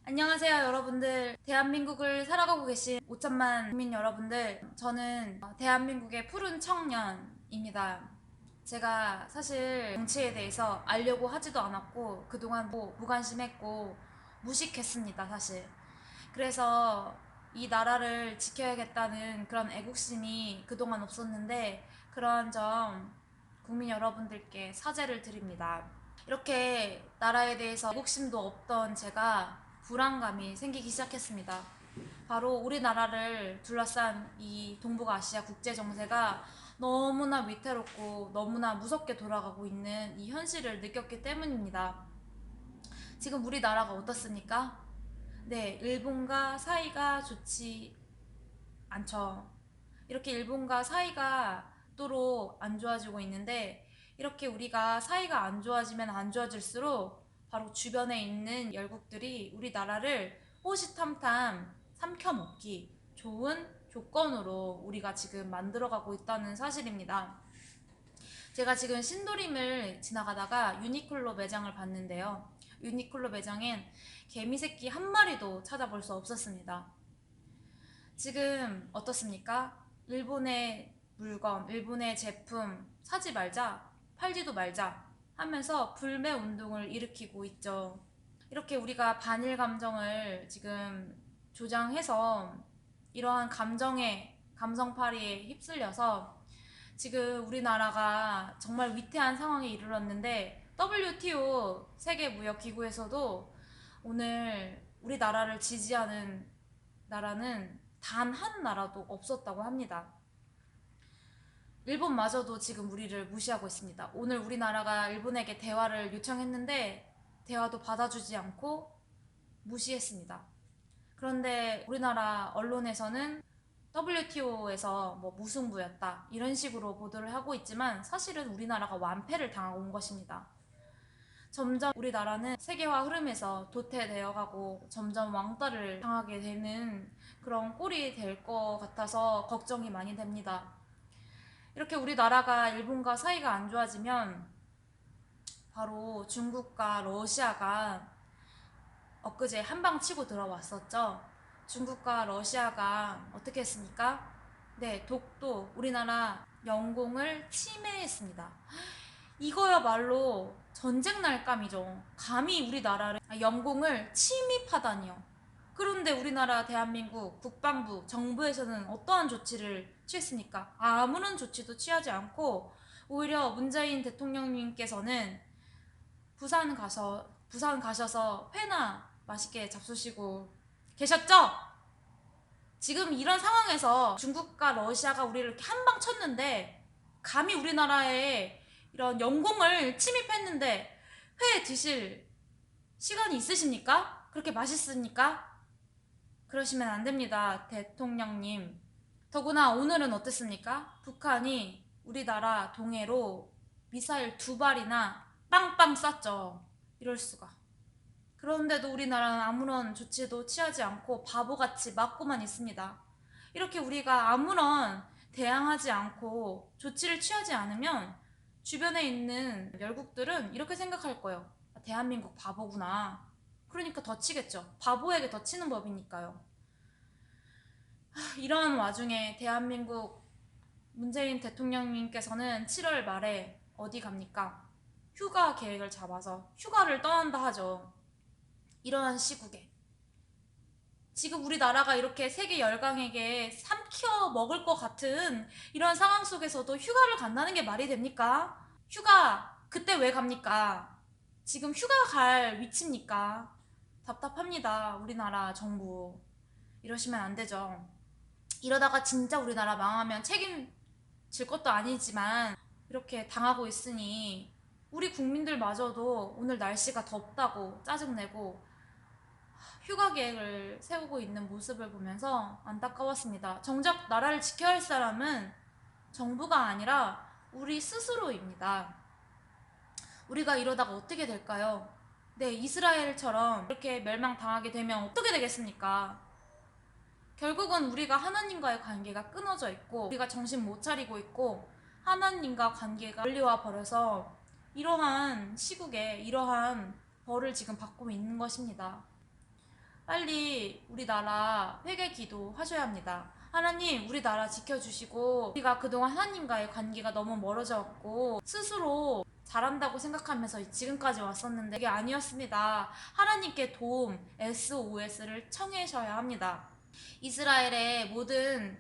안녕하세요, 여러분들. 대한민국을 살아가고 계신 5천만 국민 여러분들. 저는 대한민국의 푸른 청년입니다. 제가 사실 정치에 대해서 알려고 하지도 않았고, 그동안 무관심했고, 무식했습니다, 사실. 그래서 이 나라를 지켜야겠다는 그런 애국심이 그동안 없었는데, 그런 점 국민 여러분들께 사죄를 드립니다. 이렇게 나라에 대해서 애국심도 없던 제가 불안감이 생기기 시작했습니다. 바로 우리나라를 둘러싼 이 동북아시아 국제 정세가 너무나 위태롭고 너무나 무섭게 돌아가고 있는 이 현실을 느꼈기 때문입니다. 지금 우리나라가 어떻습니까? 네, 일본과 사이가 좋지 않죠. 이렇게 일본과 사이가 또로 안 좋아지고 있는데, 이렇게 우리가 사이가 안 좋아지면 안 좋아질수록 바로 주변에 있는 열국들이 우리나라를 호시탐탐 삼켜먹기 좋은 조건으로 우리가 지금 만들어가고 있다는 사실입니다. 제가 지금 신도림을 지나가다가 유니클로 매장을 봤는데요. 유니클로 매장엔 개미새끼 한 마리도 찾아볼 수 없었습니다. 지금 어떻습니까? 일본의 물건, 일본의 제품 사지 말자, 팔지도 말자 하면서 불매 운동을 일으키고 있죠. 이렇게 우리가 반일 감정을 지금 조장해서 이러한 감정에, 감성파리에 휩쓸려서 지금 우리나라가 정말 위태한 상황에 이르렀는데, WTO 세계무역기구에서도 오늘 우리나라를 지지하는 나라는 단 한 나라도 없었다고 합니다. 일본마저도 지금 우리를 무시하고 있습니다. 오늘 우리나라가 일본에게 대화를 요청했는데 대화도 받아주지 않고 무시했습니다. 그런데 우리나라 언론에서는 WTO에서 뭐 무승부였다 이런 식으로 보도를 하고 있지만, 사실은 우리나라가 완패를 당하고 온 것입니다. 점점 우리나라는 세계화 흐름에서 도태되어 가고 점점 왕따를 당하게 되는 그런 꼴이 될 것 같아서 걱정이 많이 됩니다. 이렇게 우리나라가 일본과 사이가 안 좋아지면 바로 중국과 러시아가 엊그제 한방 치고 들어왔었죠. 중국과 러시아가 어떻게 했습니까? 네, 독도 우리나라 영공을 침해했습니다. 이거야말로 전쟁 날감이죠. 감히 우리나라를, 영공을 침입하다니요. 그런데 우리나라 대한민국 국방부 정부에서는 어떠한 조치를 취했습니까? 아무런 조치도 취하지 않고 오히려 문재인 대통령님께서는 부산 가셔서 회나 맛있게 잡수시고 계셨죠? 지금 이런 상황에서 중국과 러시아가 우리를 이렇게 한방 쳤는데, 감히 우리나라에 이런 영공을 침입했는데 회 드실 시간이 있으십니까? 그렇게 맛있습니까? 그러시면 안 됩니다, 대통령님. 더구나 오늘은 어땠습니까? 북한이 우리나라 동해로 미사일 2발이나 빵빵 쐈죠. 이럴 수가. 그런데도 우리나라는 아무런 조치도 취하지 않고 바보같이 맞고만 있습니다. 이렇게 우리가 아무런 대항하지 않고 조치를 취하지 않으면 주변에 있는 열국들은 이렇게 생각할 거예요. 대한민국 바보구나. 그러니까 더 치겠죠. 바보에게 더 치는 법이니까요. 이런 와중에 대한민국 문재인 대통령님께서는 7월 말에 어디 갑니까? 휴가 계획을 잡아서 휴가를 떠난다 하죠. 이러한 시국에 지금 우리나라가 이렇게 세계 열강에게 삼켜 먹을 것 같은 이런 상황 속에서도 휴가를 간다는 게 말이 됩니까? 휴가 그때 왜 갑니까? 지금 휴가 갈 위치입니까? 답답합니다, 우리나라 정부. 이러시면 안 되죠. 이러다가 진짜 우리나라 망하면 책임질 것도 아니지만 이렇게 당하고 있으니 우리 국민들마저도 오늘 날씨가 덥다고 짜증내고 휴가 계획을 세우고 있는 모습을 보면서 안타까웠습니다. 정작 나라를 지켜야 할 사람은 정부가 아니라 우리 스스로입니다. 우리가 이러다가 어떻게 될까요? 네, 이스라엘처럼 이렇게 멸망당하게 되면 어떻게 되겠습니까? 결국은 우리가 하나님과의 관계가 끊어져 있고, 우리가 정신 못 차리고 있고, 하나님과 관계가 멀리와 버려서 이러한 시국에 이러한 벌을 지금 받고 있는 것입니다. 빨리 우리나라 회개 기도 하셔야 합니다. 하나님, 우리나라 지켜주시고, 우리가 그동안 하나님과의 관계가 너무 멀어졌고, 스스로 잘한다고 생각하면서 지금까지 왔었는데, 그게 아니었습니다. 하나님께 도움, SOS를 청하셔야 합니다. 이스라엘의 모든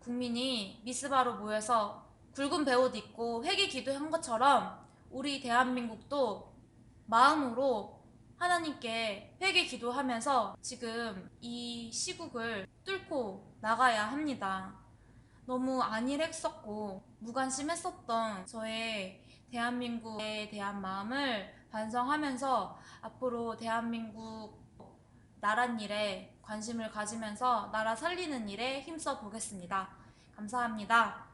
국민이 미스바로 모여서 굵은 베옷 입고 회개 기도한 것처럼, 우리 대한민국도 마음으로 하나님께 회개 기도하면서 지금 이 시국을 뚫고 나가야 합니다. 너무 안일했었고 무관심했었던 저의 대한민국에 대한 마음을 반성하면서 앞으로 대한민국 나랏일에 관심을 가지면서 나라 살리는 일에 힘써 보겠습니다. 감사합니다.